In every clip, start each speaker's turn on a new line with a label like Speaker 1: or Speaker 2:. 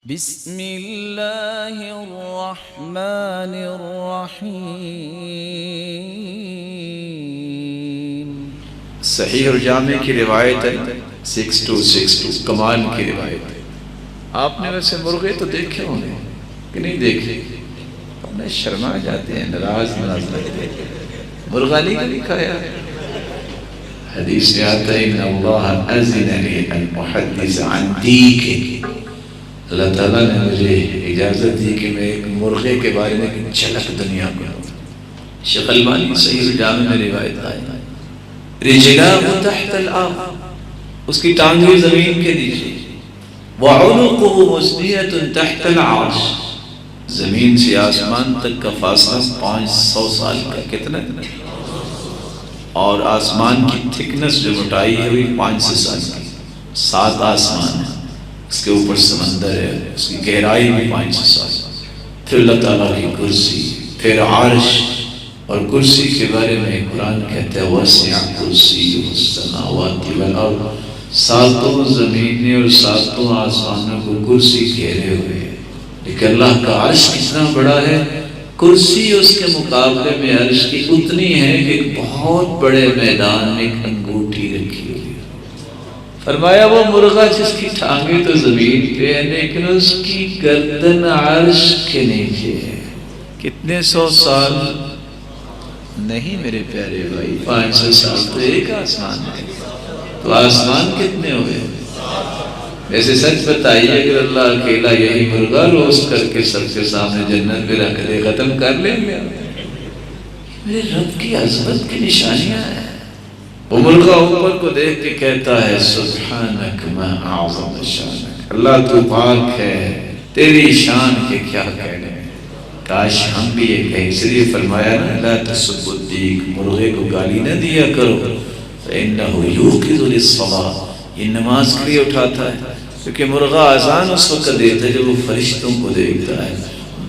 Speaker 1: بسم اللہ الرحمن الرحیم۔
Speaker 2: صحیح اور جامع کی روایت ہے 6262 کمال کی روایت ہے۔ آپ نے ویسے مرغے تو دیکھے ہوں گے کہ نہیں دیکھے؟ اپنے شرما جاتے ہیں، ناراض لگتے ہیں۔ مرغا نہیں کھایا؟ حدیث میں آتا ہے ان اللہ اذن لی ان احدث عن دیک، اللہ تعالیٰ نے مجھے اجازت دی کہ میں ایک مرغے کے بارے میں ایک جھلک دنیا کو دوں۔ شیخ البانی صحیح الجامع میں روایت آئی، رجلاه تحت الارض، اس کی ٹانگیں زمین کے نیچے، وعنقه مسنیۃ تحت العرش، زمین سے آسمان تک کا فاصلہ 500 سال کا، کتنا؟ اور آسمان کی تھکنس جو موٹائی ہے وہ 500 سال کی، 7 آسمان ہے، اس کے اوپر سمندر ہے، اس کی گہرائی بھی 500 سال، پھر اللہ تعالیٰ کی کرسی، پھر عرش۔ اور کرسی کے بارے میں قرآن کہتا ہے وَسِعَ كُرْسِيُّهُ السَّمَاوَاتِ وَالْأَرْضِ، ساتوں زمینیں اور ساتوں آسمانوں کو کرسی گھیرے ہوئے ہیں، لیکن اللہ کا عرش کتنا بڑا ہے، کرسی اس کے مقابلے میں عرش کی اتنی ہے کہ ایک بہت بڑے میدان میں ایک انگوٹھی رکھی ہوئی ہے۔ فرمایا وہ مرغا جس کی ٹانگیں تو زمین پہ ہے لیکن اس کی گردن عرش کے نیچے ہے، کتنے 100 سال نہیں میرے پیارے بھائی، 500 سال تو ایک آسمان ہے، تو آسمان کتنے ہوئے؟ ویسے سچ بتائیے اگر اللہ اکیلا یہی مرغا روسٹ کر کے سب کے سامنے جنت میں رکھ دے، ختم کر لیں گے؟ میرے رب کی عظمت کی نشانیاں ہیں۔ وہ مرغا اوپر کو دیکھ کے کہتا ہے سبحانک ما اعظم شانک، اللہ تو پاک ہے، تیری شان کے کیا کہنے، کاش ہم بھی یہ کہیں۔ اس لیے فرمایا نا لا تسبوا الدیک، مرغے کو گالی نہ دیا کرو، فإنہ یوقظ للصلاۃ، یہ نماز کے لیے اٹھاتا ہے، کیونکہ مرغا اذان اس وقت دیتا ہے جب وہ فرشتوں کو دیکھتا ہے،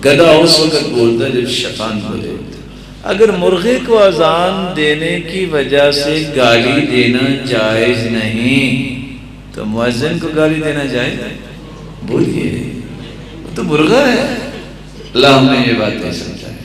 Speaker 2: گدھا اس وقت بولتا ہے جب شیطان کو دیکھتا ہے۔ اگر مرغے کو اذان دینے کی وجہ سے گالی دینا جائز نہیں تو مؤذن کو گالی دینا جائز؟ بولیے، وہ تو مرغا ہے۔ اللہ ہمیں یہ باتیں سمجھائے۔